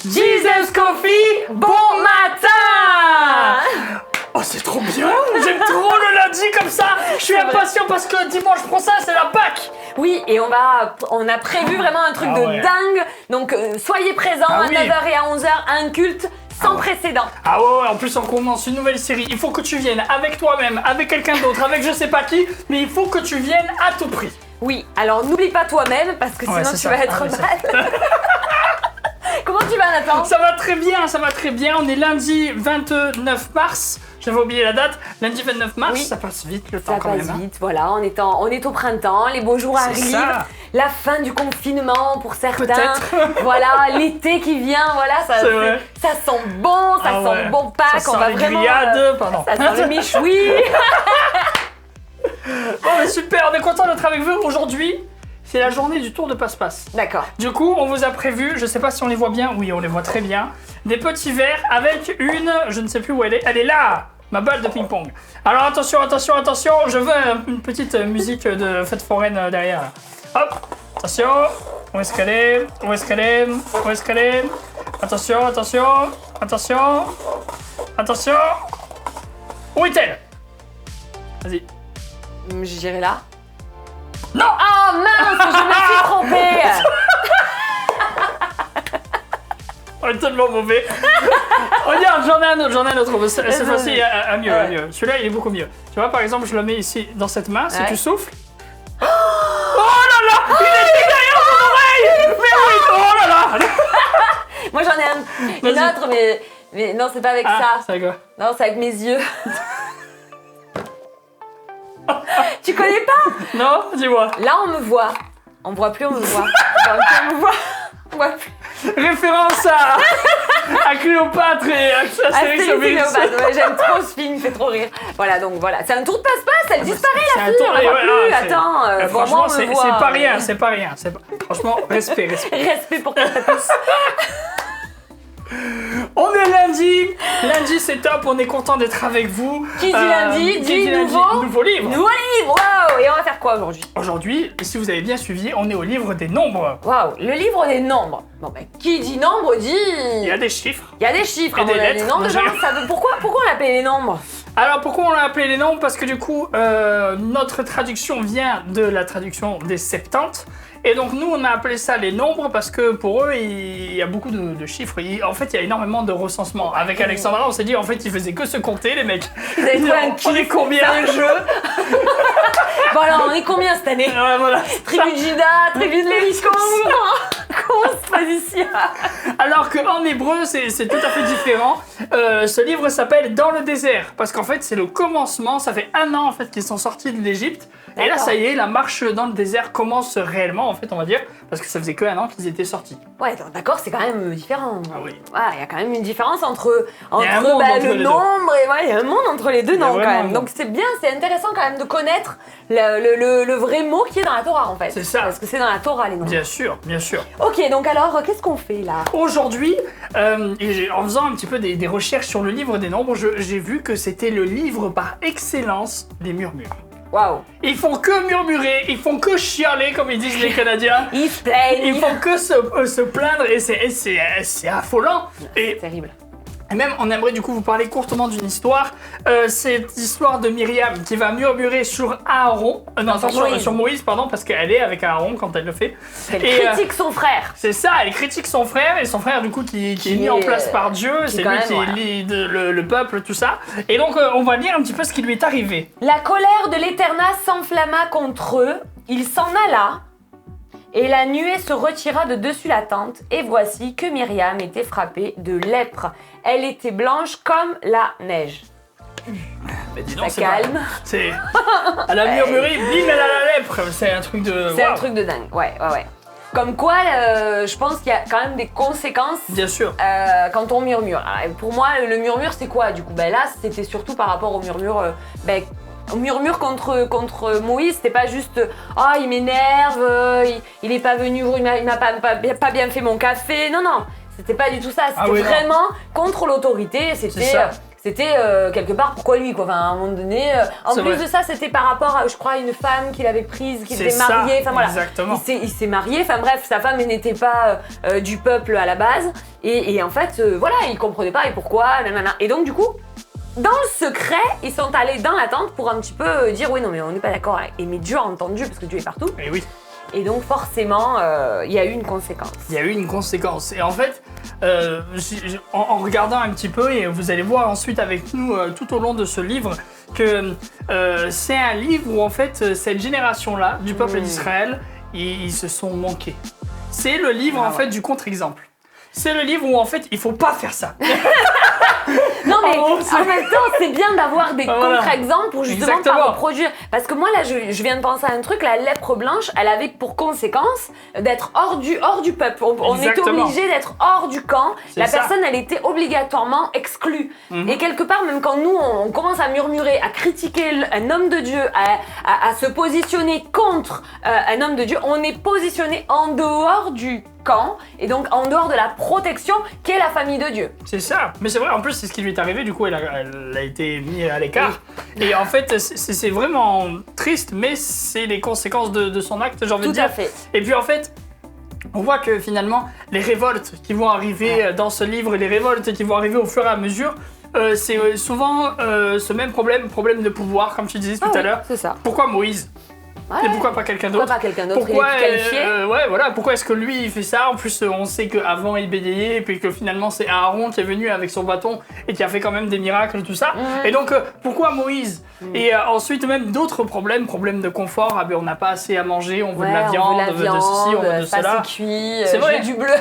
Jesus Coffee, bon matin! Oh, c'est trop bien! J'aime trop le lundi comme ça! Je suis impatient parce que dimanche prochain, c'est la Pâques! Oui, et on a prévu vraiment un truc de dingue. Donc, soyez présents à 9h et à 11h, un culte sans précédent. Ah ouais, en plus on commence une nouvelle série. Il faut que tu viennes avec toi-même, avec quelqu'un d'autre, avec je sais pas qui, mais il faut que tu viennes à tout prix. Oui, alors n'oublie pas toi-même parce que sinon tu vas être mal. Comment tu vas, Nathan? Ça va très bien, ça va très bien. On est lundi 29 mars. J'avais oublié la date. Lundi 29 mars, ça passe vite le temps quand même. Ça passe vite, voilà. On est au printemps, les beaux jours arrivent. La fin du confinement pour certains. Peut-être. Voilà, l'été qui vient, voilà. Ça sent bon, ça sent bon Pâques. Ça sent les grillades, pardon. Ça sent le michoui. Bon, mais super, on est content d'être avec vous aujourd'hui. C'est la journée du tour de passe-passe. D'accord. Du coup, on vous a prévu, je sais pas si on les voit bien, oui, on les voit très bien, des petits verres avec une, je ne sais plus où elle est là, ma balle de ping-pong. Alors attention, attention, attention, je veux une petite musique de fête foraine derrière. Hop, attention, où est-ce qu'elle est? Où est-ce qu'elle est? Où est-ce qu'elle est? Attention, attention, attention, attention. Où est-elle? Vas-y. J'irai là. Non! Oh mince, je me suis trompée. On est tellement mauvais. Regarde, j'en ai un autre. Cette fois-ci, un mieux. Celui-là, il est beaucoup mieux. Tu vois, par exemple, je le mets ici dans cette main. Si tu souffles. Oh là là! Il est derrière mon oreille! Mais oui! Oh là là! Moi, j'en ai une autre, mais non, c'est pas avec ça. C'est avec quoi? Non, c'est avec mes yeux. Tu connais pas? Non, dis-moi. Là, on me voit. On me voit plus, on me voit. On voit plus. Référence à Cléopâtre et à Astérix Obélix. Ouais, j'aime trop ce film, il fait trop rire. Voilà, donc voilà. C'est un tour de passe-passe, elle disparaît la fille, on la voit plus. Attends, franchement, c'est pas rien. Franchement, respect. Respect pour ta puce. On est lundi, c'est top, on est content d'être avec vous. Qui dit lundi, dit nouveau livre. Nouveau livre, waouh. Et on va faire quoi aujourd'hui? Aujourd'hui, si vous avez bien suivi, on est au livre des nombres. Waouh, le livre des nombres. Bon ben, qui dit nombre dit... Il y a des chiffres. Il y a des chiffres, et des lettres. Les nombres, pourquoi on l'appelle les nombres? Alors pourquoi on l'a appelé les nombres? Parce que du coup, notre traduction vient de la traduction des Septante. Et donc nous, on a appelé ça les nombres parce que pour eux, il y a beaucoup de chiffres. En fait, il y a énormément de recensements. Avec Alexandra, on s'est dit, en fait, ils faisaient que se compter, les mecs. Vous avez trouvé un kiff, on est combien? un jeu. Bon alors, on est combien cette année? Ouais, voilà. Tribu de Judas, tribu de Lévi, comment on se passe ici? Alors qu'en hébreu, c'est tout à fait différent. Ce livre s'appelle Dans le désert. Parce qu'en fait, c'est le commencement. Ça fait 1 an en fait qu'ils sont sortis de l'Égypte. Et là, ça y est, la marche dans le désert commence réellement, en fait, on va dire, parce que ça faisait que 1 an qu'ils étaient sortis. Ouais, d'accord, c'est quand même différent. Ah oui. Il y a quand même une différence entre le nombre et il y a un monde entre les deux, non, quand même. Donc c'est bien, c'est intéressant quand même de connaître le vrai mot qui est dans la Torah, en fait. C'est ça. Parce que c'est dans la Torah, les nombres. Bien sûr, bien sûr. Ok, donc alors, qu'est-ce qu'on fait là? Aujourd'hui, en faisant un petit peu des recherches sur le livre des nombres, j'ai vu que c'était le livre par excellence des murmures. Waouh. Ils font que murmurer, ils font que chialer comme ils disent les Canadiens. Ils se plaignent. Ils font que se plaindre et c'est affolant. C'est terrible. Et même, on aimerait du coup vous parler courtement d'une histoire. Cette histoire de Myriam qui va murmurer sur Aaron. Sur Moïse, pardon, parce qu'elle est avec Aaron quand elle le fait. Elle critique son frère. C'est ça, elle critique son frère, et son frère du coup qui est mis en place par Dieu. C'est lui qui lead le peuple, tout ça. Et donc, on va lire un petit peu ce qui lui est arrivé. La colère de l'Éternel s'enflamma contre eux. Il s'en alla. Et la nuée se retira de dessus la tente, et voici que Myriam était frappée de lèpre. Elle était blanche comme la neige. Mais dis donc, ça calme. Elle a murmuré, bim, elle a la lèpre. C'est un truc de... C'est un truc de dingue, ouais. Comme quoi, je pense qu'il y a quand même des conséquences. Bien sûr. Quand on murmure. Alors, pour moi, le murmure, c'est quoi du coup? Là, c'était surtout par rapport au murmure... On murmure contre Moïse, c'était pas juste « Ah, il m'énerve, il est pas venu, il m'a pas bien fait mon café ». Non, c'était pas du tout ça. C'était vraiment contre l'autorité. c'était quelque part pourquoi lui quoi. Enfin, à un moment donné, en C'est plus vrai. de ça, c'était par rapport à, je crois, une femme qu'il avait prise, qui C'est était mariée. Enfin voilà, exactement. il s'est marié. Enfin bref, sa femme n'était pas du peuple à la base. Et en fait, voilà, il comprenait pas et pourquoi, nanana. Et donc du coup, dans le secret, ils sont allés dans la tente pour un petit peu dire oui non mais on n'est pas d'accord. Et mais Dieu a entendu parce que Dieu est partout. Et oui. Et donc forcément, il y a eu une conséquence. Il y a eu une conséquence. Et en fait, en regardant un petit peu, et vous allez voir ensuite avec nous tout au long de ce livre, que c'est un livre où en fait cette génération-là du peuple d'Israël, ils se sont manqués. C'est le livre en fait du contre-exemple. C'est le livre où en fait il faut pas faire ça. Non mais En gros, en même temps, c'est bien d'avoir des Voilà. contre-exemples pour justement Exactement. pas reproduire. Parce que moi là, je viens de penser à un truc, la lèpre blanche, elle avait pour conséquence d'être hors du peuple. On était Exactement. obligé d'être hors du camp. C'est La ça. personne, elle était obligatoirement exclue. Et quelque part, même quand nous, on commence à murmurer, à critiquer un homme de Dieu, à se positionner contre un homme de Dieu, on est positionné en dehors du camp et donc en dehors de la protection qu'est la famille de Dieu. C'est ça, mais c'est vrai, en plus c'est ce qui lui est arrivé, du coup elle a été mise à l'écart. Et en fait c'est vraiment triste, mais c'est les conséquences de son acte, j'ai envie de Tout dire. à fait. Et puis en fait, on voit que finalement les révoltes qui vont arriver dans ce livre, les révoltes qui vont arriver au fur et à mesure, c'est souvent ce même problème de pouvoir, comme tu disais tout à l'heure. C'est ça. Pourquoi Moïse ? Ouais. Et pourquoi pas quelqu'un Pourquoi d'autre ? pas quelqu'un d'autre Pourquoi, il est plus qualifié ouais, voilà, pourquoi est-ce que lui il fait ça ? En plus, on sait qu'avant il bégayait, et puis que finalement c'est Aaron qui est venu avec son bâton et qui a fait quand même des miracles et tout ça. Et donc, pourquoi Moïse ? Et ensuite, même d'autres problèmes de confort. Ah ben, on n'a pas assez à manger, on veut de la viande, on veut de ceci, on veut de pas cela. assez cuit, C'est je vrai. veux du bleu.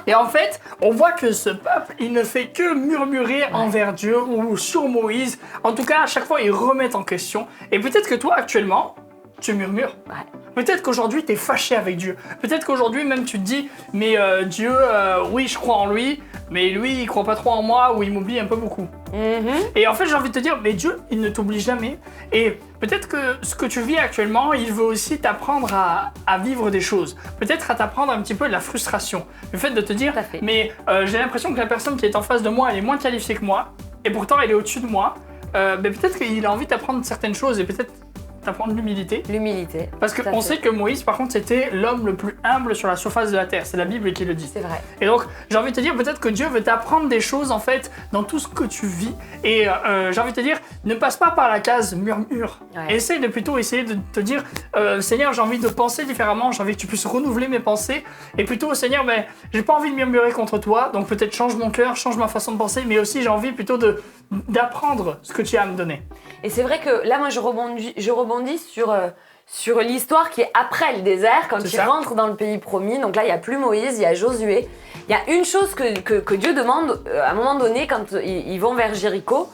Et en fait, on voit que ce peuple, il ne fait que murmurer envers Dieu ou sur Moïse. En tout cas, à chaque fois, ils remettent en question. Et peut-être que toi, actuellement, tu murmures. Ouais. Peut-être qu'aujourd'hui, tu es fâché avec Dieu. Peut-être qu'aujourd'hui, même, tu te dis, mais Dieu, oui, je crois en lui, mais lui, il croit pas trop en moi ou il m'oublie un peu beaucoup. Et en fait, j'ai envie de te dire, mais Dieu, il ne t'oublie jamais. Et peut-être que ce que tu vis actuellement, il veut aussi t'apprendre à vivre des choses. Peut-être à t'apprendre un petit peu de la frustration. Le fait de te dire, Tout à fait. mais j'ai l'impression que la personne qui est en face de moi, elle est moins qualifiée que moi, et pourtant elle est au-dessus de moi. Mais peut-être qu'il a envie d'apprendre certaines choses et peut-être d'apprendre l'humilité. L'humilité. Parce Tout à qu'on fait. sait que Moïse, par contre, c'était l'homme le plus humble sur la surface de la terre. C'est la Bible qui le dit. C'est vrai. Et donc, j'ai envie de te dire, peut-être que Dieu veut t'apprendre des choses, en fait, dans tout ce que tu vis. Et j'ai envie de te dire, ne passe pas par la case murmure. Ouais. Essaye de plutôt essayer de te dire, Seigneur, j'ai envie de penser différemment, j'ai envie que tu puisses renouveler mes pensées. Et plutôt, Seigneur, ben, j'ai pas envie de murmurer contre toi, donc peut-être change mon cœur, change ma façon de penser, mais aussi j'ai envie plutôt d'apprendre ce que tu as à me donner. Et c'est vrai que là, moi, je rebondis sur l'histoire qui est après le désert, quand C'est il ça. rentre dans le pays promis. Donc là, il n'y a plus Moïse, il y a Josué. Il y a une chose que Dieu demande à un moment donné quand ils vont vers Jéricho.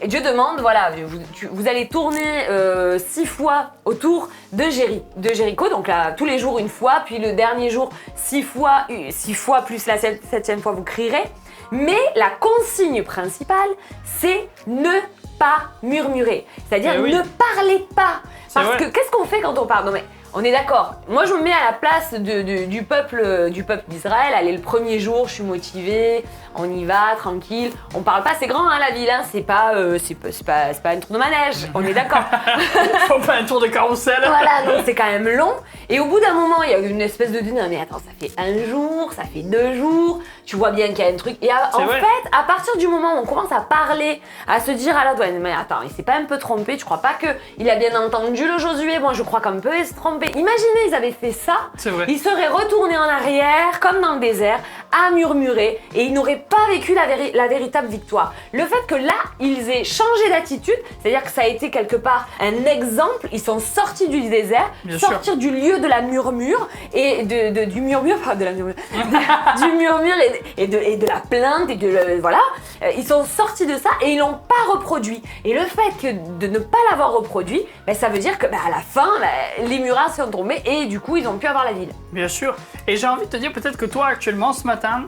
Dieu demande, voilà, vous allez tourner 6 fois autour de Jéricho. Donc là, tous les jours une fois, puis le dernier jour 6 fois plus la 7e fois, vous crierez. Mais la consigne principale, c'est ne pas murmurer. C'est-à-dire Eh oui. ne parlez pas. C'est Parce vrai. que qu'est-ce qu'on fait quand on parle ? Non mais on est d'accord. Moi je me mets à la place du peuple d'Israël. Allez, le premier jour, je suis motivée, on y va, tranquille. On parle pas, c'est grand hein, la ville, hein. C'est pas un tour de manège. On est d'accord. Faut pas un tour de carrousel. Voilà, donc c'est quand même long. Et au bout d'un moment, il y a une espèce de dîner. Mais attends, ça fait 1 jour, ça fait 2 jours. Tu vois bien qu'il y a un truc. Et en vrai. fait, à partir du moment où on commence à parler, à se dire à la douane, mais attends, il s'est pas un peu trompé. Tu crois pas qu'il a bien entendu le Josué ? Moi, je crois qu'un peu il s'est trompé. Imaginez, ils avaient fait ça. C'est vrai. Ils seraient retournés en arrière, comme dans le désert, à murmurer. Et ils n'auraient pas vécu la véritable victoire. Le fait que là, ils aient changé d'attitude, c'est-à-dire que ça a été quelque part un exemple. Ils sont sortis du désert, Bien sortir du lieu de la murmure et du murmure, enfin de la murmure, du murmure et de la plainte et voilà. Ils sont sortis de ça et ils l'ont pas reproduit. Et le fait de ne pas l'avoir reproduit, ben, ça veut dire que à la fin, les murailles sont tombées et du coup ils ont pu avoir la ville. Bien sûr. Et j'ai envie de te dire peut-être que toi actuellement ce matin,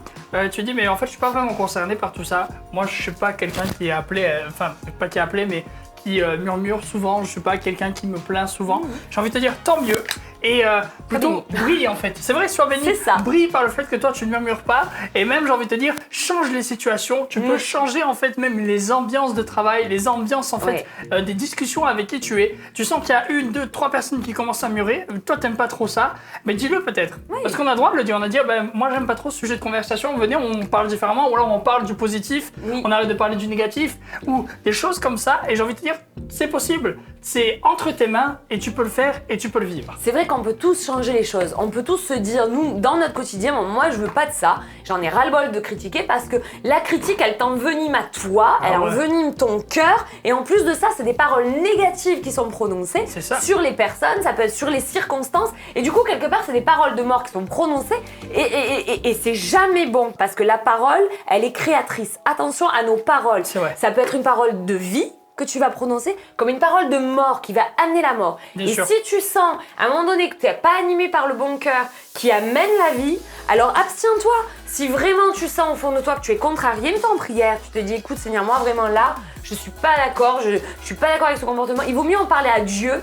tu dis mais en fait je suis pas vraiment concerné par tout ça. Moi je suis pas quelqu'un qui est appelé, enfin pas qui est appelé mais qui murmure souvent. Je suis pas quelqu'un qui me plaint souvent. J'ai envie de te dire tant mieux. et plutôt brille en fait. C'est vrai, sois béni, C'est ça. brille par le fait que toi tu ne murmures pas et même j'ai envie de te dire, change les situations, tu peux changer en fait même les ambiances de travail, les ambiances en fait des discussions avec qui tu es. Tu sens qu'il y a 1, 2, 3 personnes qui commencent à murmurer, toi t'aimes pas trop ça, mais dis-le peut-être. Parce qu'on a le droit de le dire, on a dit moi j'aime pas trop ce sujet de conversation, venez on parle différemment, ou alors on parle du positif, on arrête de parler du négatif, ou des choses comme ça, et j'ai envie de te dire, c'est possible, c'est entre tes mains, et tu peux le faire, et tu peux le vivre. C'est vrai qu'on peut tous changer les choses. On peut tous se dire, nous, dans notre quotidien, moi, je veux pas de ça. J'en ai ras-le-bol de critiquer parce que la critique, elle t'envenime à toi, elle envenime ton cœur. Et en plus de ça, c'est des paroles négatives qui sont prononcées sur les personnes, ça peut être sur les circonstances. Et du coup, quelque part, c'est des paroles de mort qui sont prononcées. Et c'est jamais bon parce que la parole, elle est créatrice. Attention à nos paroles. Ça peut être une parole de vie que tu vas prononcer comme une parole de mort qui va amener la mort. Et si tu sens à un moment donné que tu n'es pas animé par le bon cœur qui amène la vie, alors abstiens-toi. Si vraiment tu sens au fond de toi que tu es contrarié, mets-toi en prière. Tu te dis, écoute Seigneur, moi vraiment là, je suis pas d'accord, je suis pas d'accord avec ce comportement. Il vaut mieux en parler à Dieu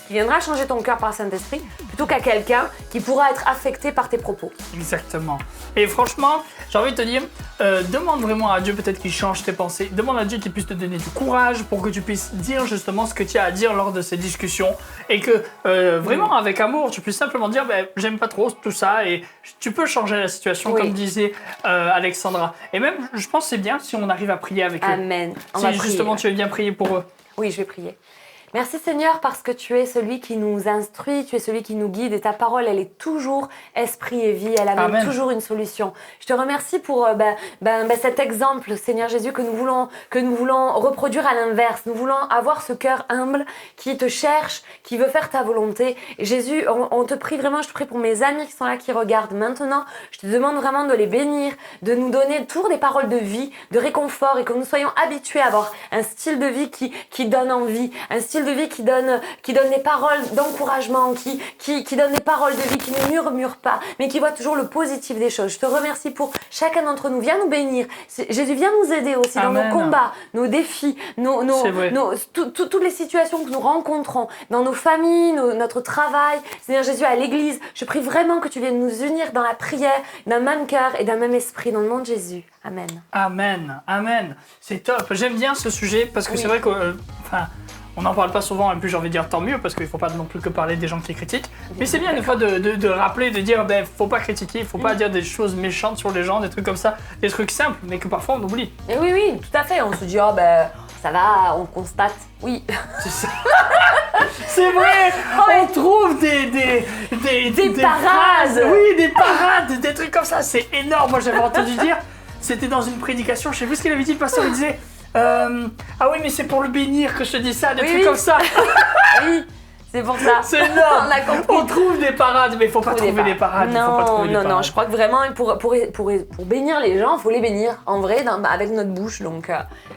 qui viendra changer ton cœur par le Saint-Esprit plutôt qu'à quelqu'un qui pourra être affecté par tes propos. Exactement. Et franchement, j'ai envie de te dire, demande vraiment à Dieu peut-être qu'il change tes pensées. Demande à Dieu qu'il puisse te donner du courage pour que tu puisses dire justement ce que tu as à dire lors de ces discussions. Et que vraiment avec amour, tu puisses simplement dire j'aime pas trop tout ça et tu peux changer la situation comme disait Alexandra. Et même, je pense que c'est bien si on arrive à prier avec eux. Amen. Si justement tu veux bien prier pour eux. Oui, je vais prier. Merci Seigneur parce que tu es celui qui nous instruit, tu es celui qui nous guide et ta parole elle est toujours esprit et vie, elle amène toujours une solution. Je te remercie pour cet exemple Seigneur Jésus que nous voulons reproduire à l'inverse. Nous voulons avoir ce cœur humble qui te cherche, qui veut faire ta volonté. Et Jésus, on te prie vraiment, je te prie pour mes amis qui sont là, qui regardent maintenant. Je te demande vraiment de les bénir, de nous donner toujours des paroles de vie, de réconfort et que nous soyons habitués à avoir un style de vie qui donne envie, un style de vie qui donne des paroles d'encouragement, qui donne des paroles de vie, qui ne murmure pas, mais qui voit toujours le positif des choses. Je te remercie pour chacun d'entre nous. Viens nous bénir. Jésus, viens nous aider aussi dans nos combats, nos défis, toutes les situations que nous rencontrons, dans nos familles, notre travail. Seigneur Jésus, à l'église, je prie vraiment que tu viennes nous unir dans la prière, d'un même cœur et d'un même esprit, dans le nom de Jésus. Amen. Amen. Amen. C'est top. J'aime bien ce sujet parce que c'est vrai que... on n'en parle pas souvent, et puis j'ai envie de dire tant mieux, parce qu'il ne faut pas non plus que parler des gens qui critiquent. Mais c'est bien des fois de rappeler, de dire, faut pas critiquer, il faut pas dire des choses méchantes sur les gens, des trucs comme ça, des trucs simples, mais que parfois on oublie. Et oui, tout à fait. On se dit, ça va, on constate. Oui. C'est ça. C'est vrai, on trouve des parades. Oui, des parades, des trucs comme ça, c'est énorme. Moi j'avais entendu dire, c'était dans une prédication, je sais plus ce qu'il avait dit, le pasteur, il disait... ah oui, mais c'est pour le bénir que je te dis ça, des trucs comme ça. Oui, c'est pour ça. C'est énorme. On trouve des parades, mais il faut pas trouver des parades. Non, je crois que vraiment, pour bénir les gens, il faut les bénir en vrai, avec notre bouche. Donc,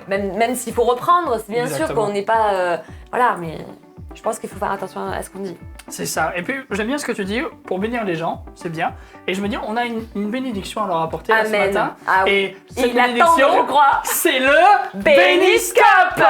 même s'il faut reprendre, c'est bien sûr qu'on n'est pas. Voilà, mais je pense qu'il faut faire attention à ce qu'on dit. C'est ça. Et puis, j'aime bien ce que tu dis, pour bénir les gens, c'est bien. Et je me dis, on a une bénédiction à leur apporter là, ce matin. Ah, et cette bénédiction, je crois, c'est le Béniscope.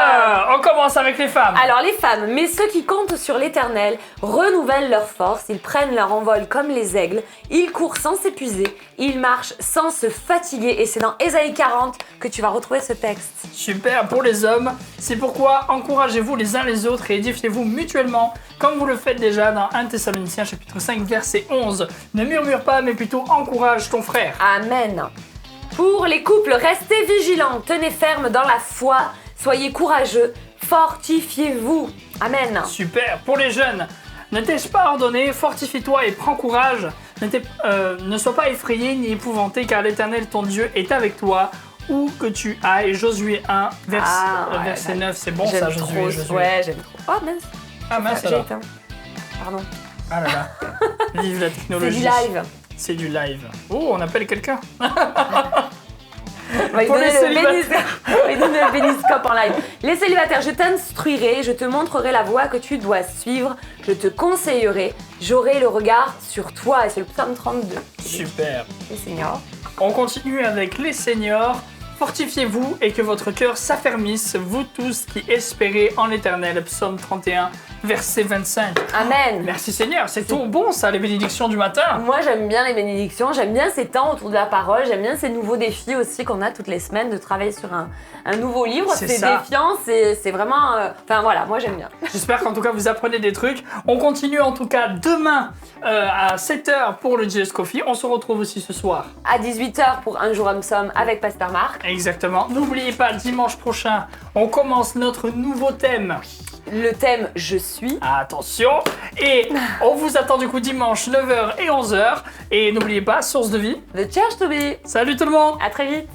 On commence avec les femmes. Alors, les femmes, mais ceux qui comptent sur l'Éternel renouvellent leur force, ils prennent leur envol comme les aigles, ils courent sans s'épuiser, ils marchent sans se fatiguer. Et c'est dans Ésaïe 40 que tu vas retrouver ce texte. Super, pour les hommes, c'est pourquoi encouragez-vous les uns les autres et édifiez-vous mutuellement, comme vous le faites déjà dans 1 Thessaloniciens chapitre 5 verset 11. Ne murmure pas, mais plutôt encourage ton frère. Amen. Pour les couples, restez vigilants, tenez ferme dans la foi, soyez courageux, fortifiez-vous. Amen. Super. Pour les jeunes, ne t'ai-je pas ordonné, fortifie-toi et prends courage. Ne sois pas effrayé ni épouvanté, car l'Éternel ton Dieu est avec toi. Où que tu ailles, Josué 1, verset 9, c'est bon ça, Josué. Ouais, j'aime trop. Oh mince. Ah mince j'ai alors. éteint. Pardon. Ah là là. Vive la technologie. C'est du live. C'est du live. Oh, on appelle quelqu'un. On va lui donner le béniscope en live. Les célibataires, je t'instruirai, je te montrerai la voie que tu dois suivre, je te conseillerai, j'aurai le regard sur toi. Et c'est le psaume 32. Super. Les seniors. On continue avec les seniors. Fortifiez-vous et que votre cœur s'affermisse, vous tous qui espérez en l'Éternel. Psaume 31, verset 25. Amen. Merci Seigneur, c'est tout bon ça, les bénédictions du matin. Moi, j'aime bien les bénédictions, j'aime bien ces temps autour de la parole, j'aime bien ces nouveaux défis aussi qu'on a toutes les semaines de travailler sur un nouveau livre. C'est C'est ça. défiant, c'est vraiment... Enfin voilà, moi j'aime bien. J'espère qu'en tout cas vous apprenez des trucs. On continue en tout cas demain à 7h pour le JS Coffee. On se retrouve aussi ce soir. À 18h pour Un jour homme somme avec Pasteur Marc. Exactement. N'oubliez pas, dimanche prochain, on commence notre nouveau thème. Le thème Je suis. Attention. Et on vous attend du coup dimanche 9h et 11h. Et n'oubliez pas, source de vie. The Church to be. Salut tout le monde. À très vite.